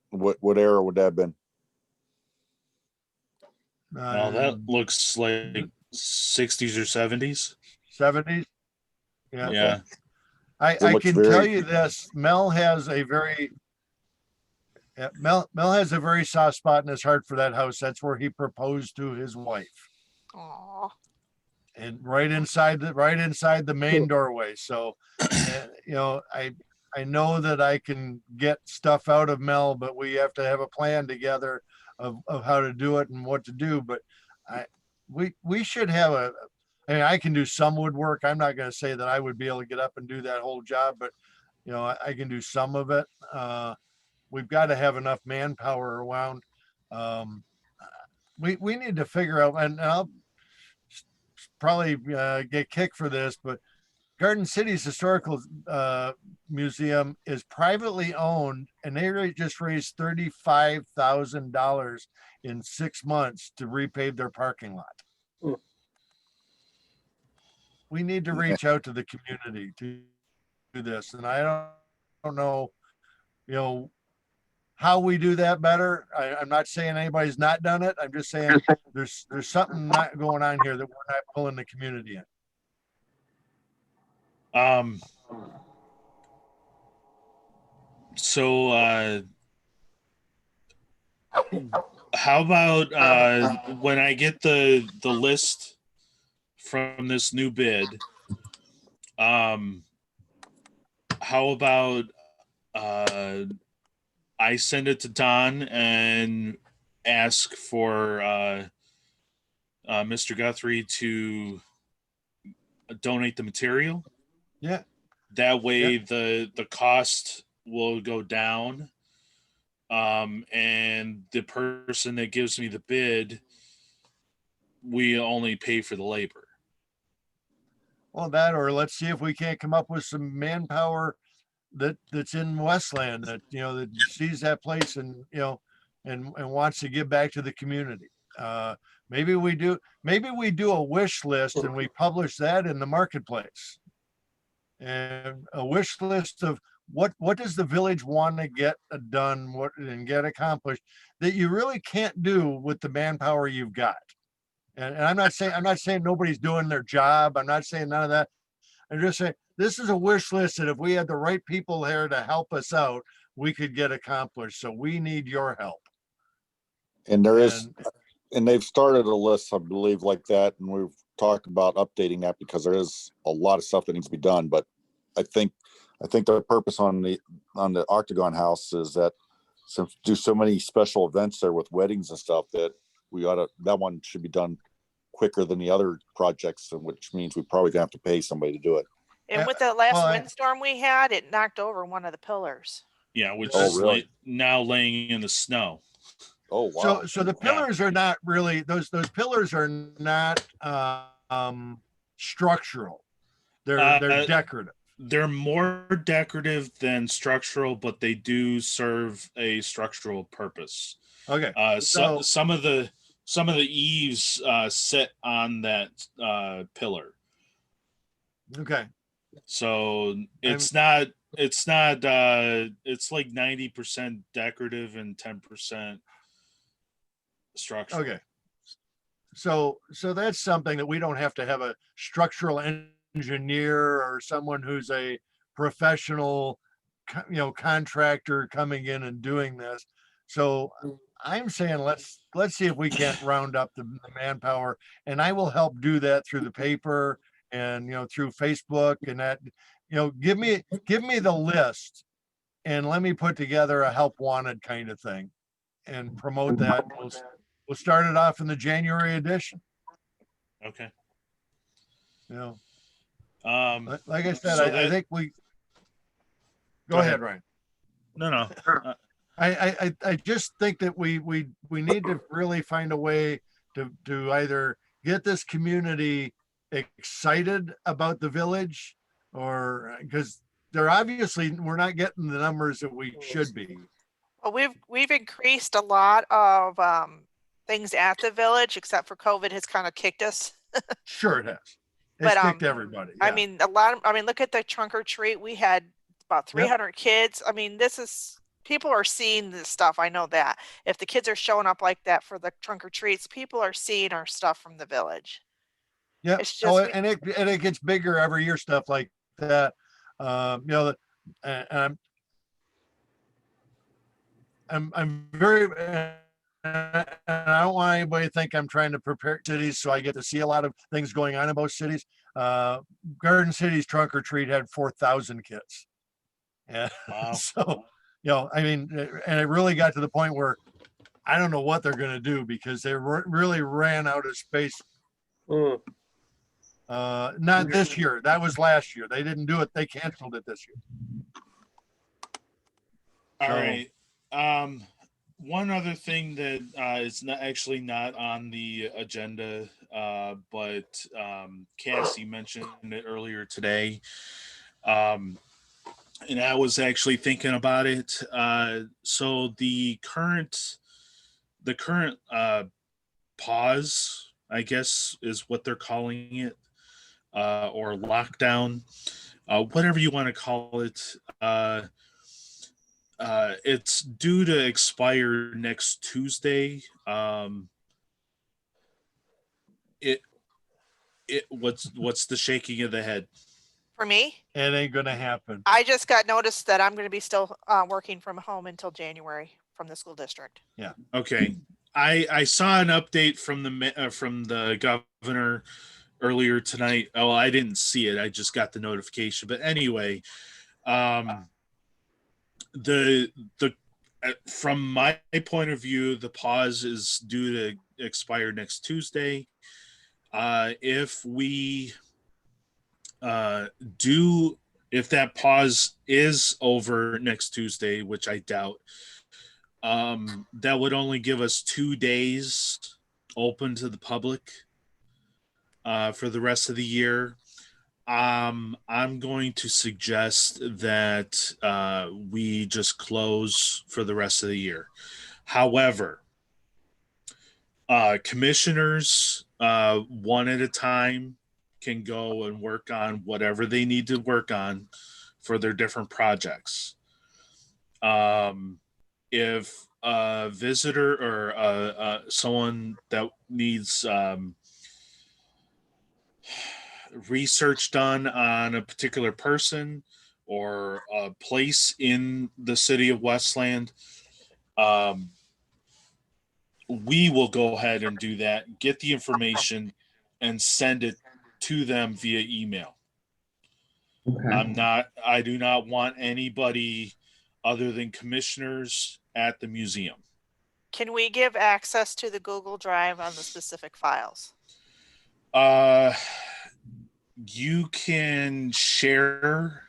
What era would that have been? Well, that looks like 60s or 70s. 70s. Yeah. Yeah. It I looks can tell very- you this, Mel has a very soft spot in his heart for that house. That's where he proposed to his wife. Aw. And right inside the main doorway. So, I know that I can get stuff out of Mel, but we have to have a plan together of how to do it and what to do. But we should have I can do some woodwork. I'm not going to say that I would be able to get up and do that whole job, but I can do some of it. We've got to have enough manpower around. We need to figure out, and I'll probably get kicked for this, but Garden City's historical museum is privately owned, and they just raised $35,000 in 6 months to repave their parking lot. Hmm. We need to reach out to the community to do this, and I don't know, how we do that better. I'm not saying anybody's not done it. I'm just saying there's something not going on here that we're not pulling the community in. So how about when I get the list from this new bid, how about I send it to Don and ask for Mr. Guthrie to donate the material? Yeah. That way the cost will go down. And the person that gives me the bid, we only pay for the labor. Well, that, or let's see if we can't come up with some manpower that's in Westland that, that sees that place and, and wants to give back to the community. Maybe we do a wish list and we publish that in the marketplace. And a wish list of what does the village want to get done, and get accomplished that you really can't do with the manpower you've got. And I'm not saying nobody's doing their job. I'm not saying none of that. I'm just saying this is a wish list that if we had the right people here to help us out, we could get accomplished. So we need your help. And they've started a list, I believe, like that. And we've talked about updating that because there is a lot of stuff that needs to be done. But I think the purpose on the Octagon House is that since we do so many special events there with weddings and stuff, that that one should be done quicker than the other projects, which means we probably gonna have to pay somebody to do it. And with the last windstorm we had, it knocked over one of the pillars. Yeah, which Oh, is really? now laying in the snow. Oh, wow. So the pillars are not really, those pillars are not structural. They're decorative. They're more decorative than structural, but they do serve a structural purpose. Okay. Some of the eaves sit on that pillar. Okay. So it's like 90% decorative and 10% structural. Okay. So that's something that we don't have to have a structural engineer or someone who's a professional, contractor coming in and doing this. So I'm saying let's see if we can't round up the manpower, and I will help do that through the paper and through Facebook and that. Give me the list and let me put together a help wanted kind of thing and promote that. We'll start it off in the January edition. Okay. Like I said, so I think we go ahead, Ryan. No. I just think that we need to really find a way to either get this community excited about the village, or because we're not getting the numbers that we should be. Well, we've increased a lot of things at the village, except for COVID has kind of kicked us. Sure it has. It's But, kicked everybody. I Yeah. mean, look at the trunk or treat. We had about 300 kids. I mean, people are seeing this stuff. I know that if the kids are showing up like that for the trunk or treats, people are seeing our stuff from the village. Yeah. It's Oh, just, and it gets bigger every year, stuff like that. You know, and I'm very, and I don't want anybody to think I'm trying to prepare cities, so I get to see a lot of things going on in both cities. Garden City's trunk or treat had 4,000 kids. Yeah. Wow. So, you know, I mean, and it really got to the point where I don't know what they're going to do because they really ran out of space. Mm. Not this year. That was last year. They didn't do it. They canceled it this year. All So- right. One other thing that is not actually not on the agenda, but Cassie mentioned it earlier today. And I was actually thinking about it. So the current pause, I guess, is what they're calling it, or lockdown, whatever you want to call it. It's due to expire next Tuesday. It what's the shaking of the head? for me, It ain't going to happen. I just got noticed that I'm going to be still working from home until January from the school district. Okay, I saw an update from the governor earlier tonight. Oh, I didn't see it. I just got the notification. But anyway, the from my point of view, the pause is due to expire next Tuesday. If we if that pause is over next Tuesday, which I doubt, that would only give us 2 days open to the public for the rest of the year. I'm going to suggest that we just close for the rest of the year. However, commissioners, one at a time, can go and work on whatever they need to work on for their different projects. If a visitor or someone that needs research done on a particular person or a place in the city of Westland, we will go ahead and do that, get the information, and send it to them via email. Okay. I do not want anybody other than commissioners at the museum. Can we give access to the Google Drive on the specific files? You can share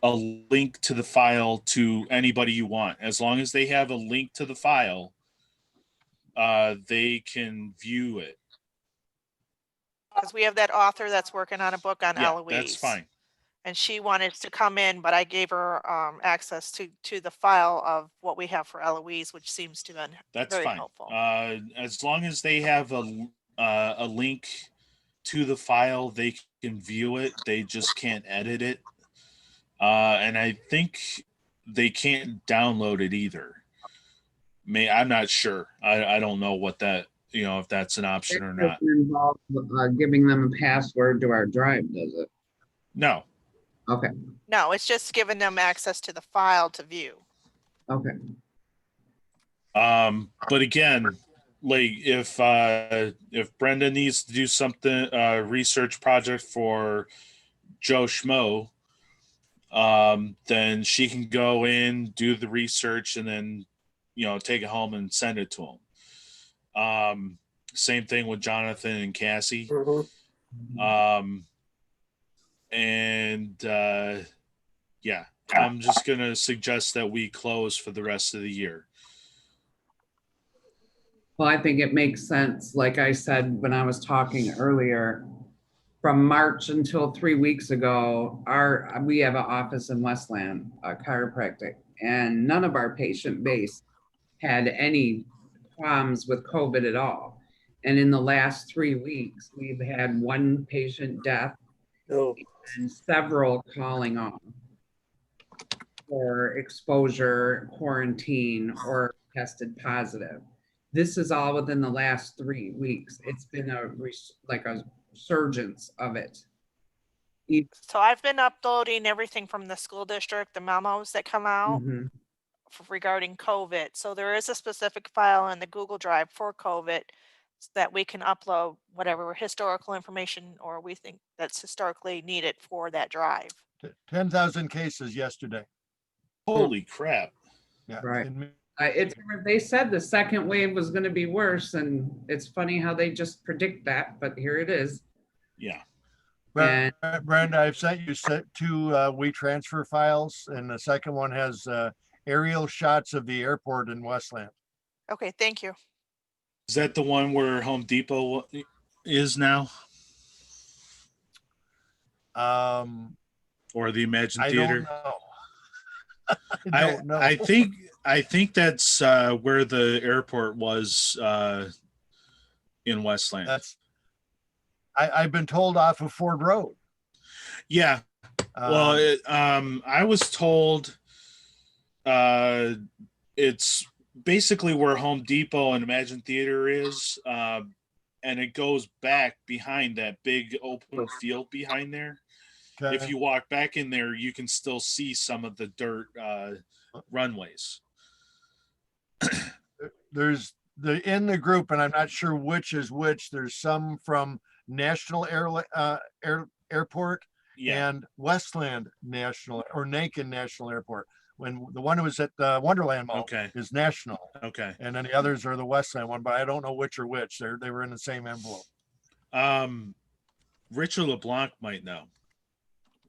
a link to the file to anybody you want. As long as they have a link to the file, they can view it. Because we have that author that's working on a book on Yeah, Eloise. that's fine. And she wanted to come in, but I gave her access to the file of what we have for Eloise, which seems to have been That's very fine. helpful. As long as they have a link to the file, they can view it. They just can't edit it. And I think they can't download it either. I'm not sure. I don't know what that, if that's an option or not. Doesn't involve giving them a password to our drive, does it? No. Okay. No, it's just giving them access to the file to view. Okay. But again, like if Brenda needs to do something, research project for Joe Schmo, then she can go in, do the research, and then take it home and send it to him. Same thing with Jonathan and Cassie. Mhm. And yeah, I'm just gonna suggest that we close for the rest of the year. Well, I think it makes sense. Like I said when I was talking earlier, from March until 3 weeks ago, we have an office in Westland, chiropractic, and none of our patient base had any problems with COVID at all. And in the last 3 weeks, we've had one patient death Oh, and several calling off for exposure, quarantine, or tested positive. This is all within the last 3 weeks. It's been like a resurgence of it. Each- So I've been uploading everything from the school district, the memos that come out Mhm. regarding COVID. So there is a specific file in the Google Drive for COVID that we can upload whatever historical information or we think that's historically needed for that drive. 10,000 cases yesterday. Holy crap. Yeah. Right. in It's, they said the second wave was gonna be worse, and it's funny how they just predict that, but here it is. Yeah. And- Brenda, I've sent you two WeTransfer files, and the second one has aerial shots of the airport in Westland. Okay, thank you. Is that the one where Home Depot is now, or the Imagine I Theater? don't know. I don't know. I think that's where the airport was in Westland. That's I've been told off of Ford Road. Yeah. Well, I was told it's basically where Home Depot and Imagine Theater is, and it goes back behind that big open field behind there. okay. If you walk back in there, you can still see some of the dirt runways. There's in the group, and I'm not sure which is which. There's some from National Airport Yeah. and Westland National or Nankin National Airport. When the one who was at the Wonderland Mall Okay. is National, Okay. and then the others are the Westland one, but I don't know which are which. They were in the same envelope. Richard LeBlanc might know.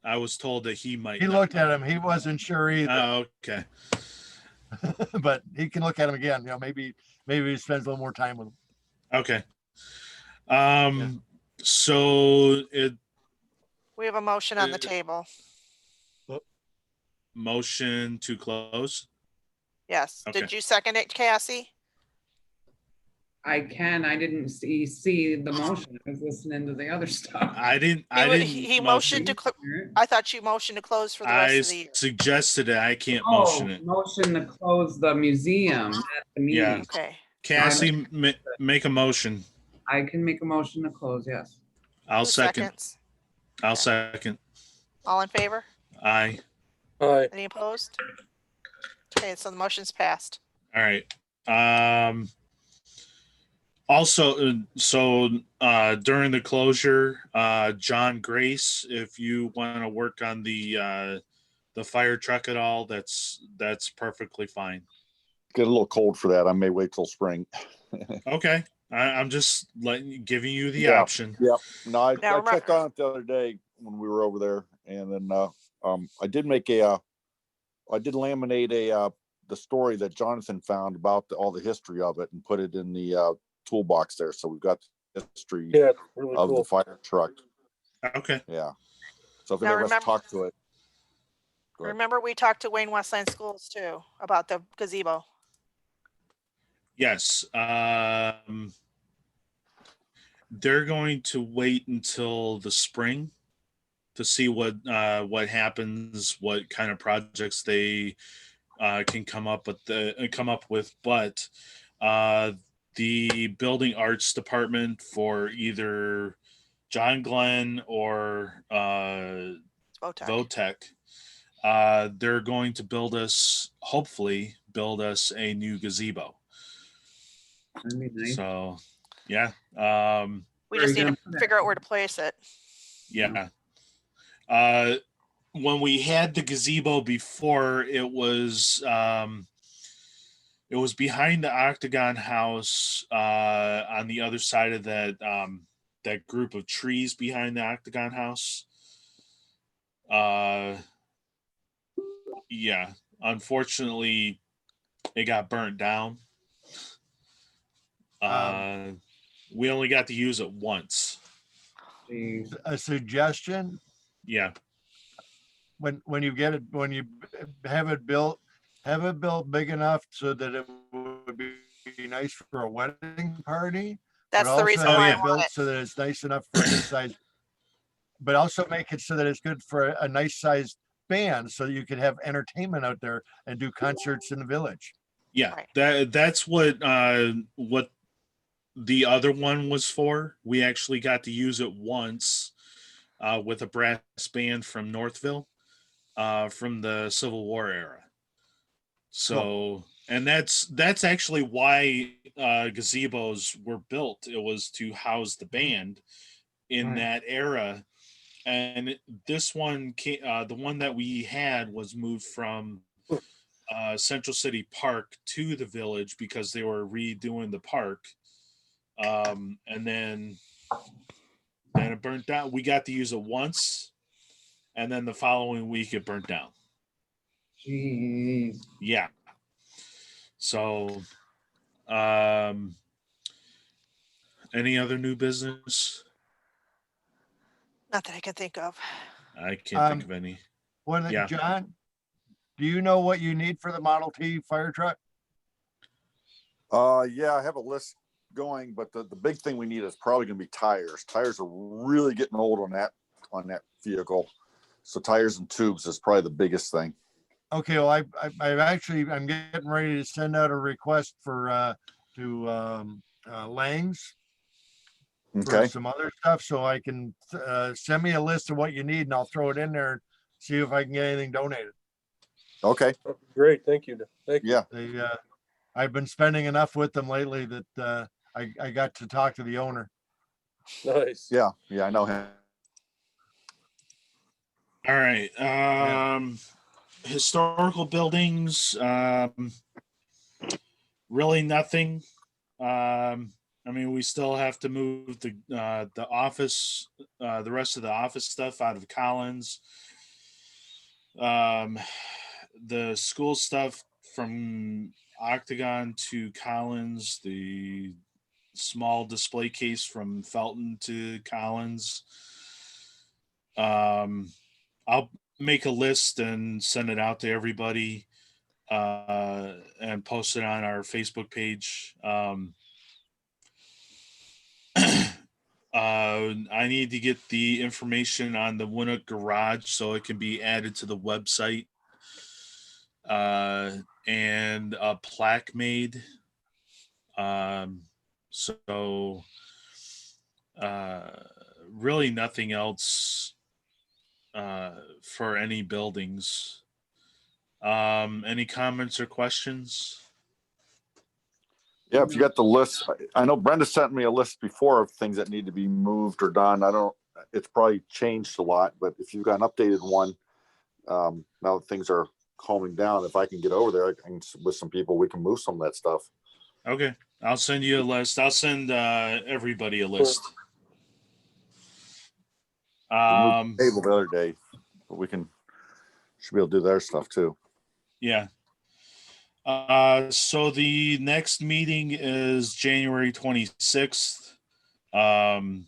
I was told that he might. He know. looked at him. He wasn't sure either, Oh, okay. but he can look at him again. You know, maybe he spends a little more time with him. Okay. So We have a motion on the table. motion to close. Yes. Okay. Did you second it, Cassie? I didn't see the motion. I was listening to the other stuff. I didn't. He motioned to close. I thought you motioned to close for the rest I of the year. suggested it. I can't Oh, motion it. motion to close the museum, not the meeting. Yeah. Okay. Cassie, make a motion. I can make a motion to close, yes. I'll Who second. seconds? I'll second. All in favor? Aye. Aye. Any opposed? Okay, so the motion's passed. All right. Also, during the closure, John Grace, if you want to work on the fire truck at all, that's perfectly fine. Get a little cold for that. I may wait till spring. Okay. I'm just giving you the Yeah. option. Yep. No, I Now, checked on it the other day when we were over there, and then I did laminate the story that Jonathan found about all the history of it and put it in the toolbox there. So we've got the history Yeah, it's really of cool. the fire truck. Okay. Yeah. So if Now anybody wants to remember- talk to it. Go ahead. Remember, we talked to Wayne Westland Schools too about the gazebo. Yes. They're going to wait until the spring to see what happens, what kind of projects they can come up with. But the building arts department for either John Glenn or Votech. Votech, they're going to hopefully build us a new gazebo. That'd be nice. So, yeah. We Where just are you need gonna to put it? figure out where to place it. Yeah. When we had the gazebo before, it was behind the Octagon House, on the other side of that group of trees behind the Octagon House. Yeah. Unfortunately, it got burnt down. We only got to use it once. Jeez. A suggestion: Yeah. when you have it built big enough so that it would be nice for a wedding party. That's but the also reason have why it I want built it. so that it's nice enough for this size. But also make it so that it's good for a nice sized band, so you could have entertainment out there and do concerts in the village. Yeah. Right. That's what the other one was for. We actually got to use it once with a brass band from Northville from the Civil War era. So, and that's actually why gazebos were built. It was to house the band in Right. that era. And this one, the one that we had was moved from Central City Park to the village because they were redoing the park. And then it burnt down. We got to use it once, and then the following week it burnt down. Jeez. Yeah. So, any other new business? Not that I can think of. I can't think of any. Yeah. John, do you know what you need for the Model T fire truck? Yeah, I have a list going, but the big thing we need is probably gonna be tires. Tires are really getting old on that vehicle. So tires and tubes is probably the biggest thing. Okay, well, I'm getting ready to send out a request for Lang's for Okay, some other stuff, so I can send me a list of what you need and I'll throw it in there and see if I can get anything donated. okay, Great, thank you. Thank you. yeah, They, I've been spending enough with them lately that I got to talk to the owner. Nice. yeah, I know him. All right. Historical buildings. Really nothing. I mean, we still have to move the office, the rest of the office stuff out of Collins. The school stuff from Octagon to Collins, the small display case from Felton to Collins. I'll make a list and send it out to everybody and post it on our Facebook page. I need to get the information on the Winnock Garage so it can be added to the website. And a plaque made. So really nothing else for any buildings. Any comments or questions? Yeah, if you got the list, I know Brenda sent me a list before of things that need to be moved or done. It's probably changed a lot, but if you've got an updated one, now that things are calming down, if I can get over there, with some people, we can move some of that stuff. Okay, I'll send you a list. I'll send everybody a list. We moved the table the other day, but should be able to do their stuff too. Yeah. So the next meeting is January 26th. And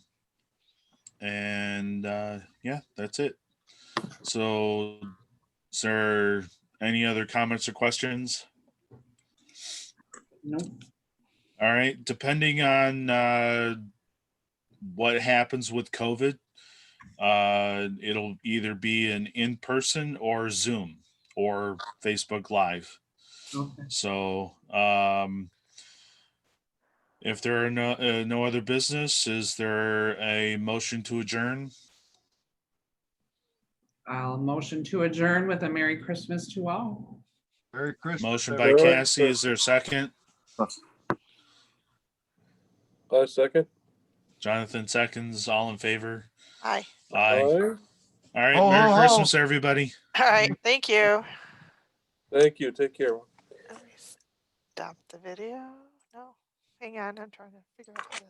yeah, that's it. So is there any other comments or questions? Nope. All right. Depending on what happens with COVID, it'll either be an in-person or Zoom or Facebook Live. Okay. So if there are no other business, is there a motion to adjourn? I'll motion to adjourn with a Merry Christmas to all. Merry Christmas. Motion by Cassie. Is there a second? I second. Jonathan seconds. All in favor? Aye. Aye. Aye. All right. Ho, Merry ho, ho. Christmas, everybody. All right. Thank you. Thank you. Take care. Let me stop the video. No, hang on. I'm trying to figure out how to.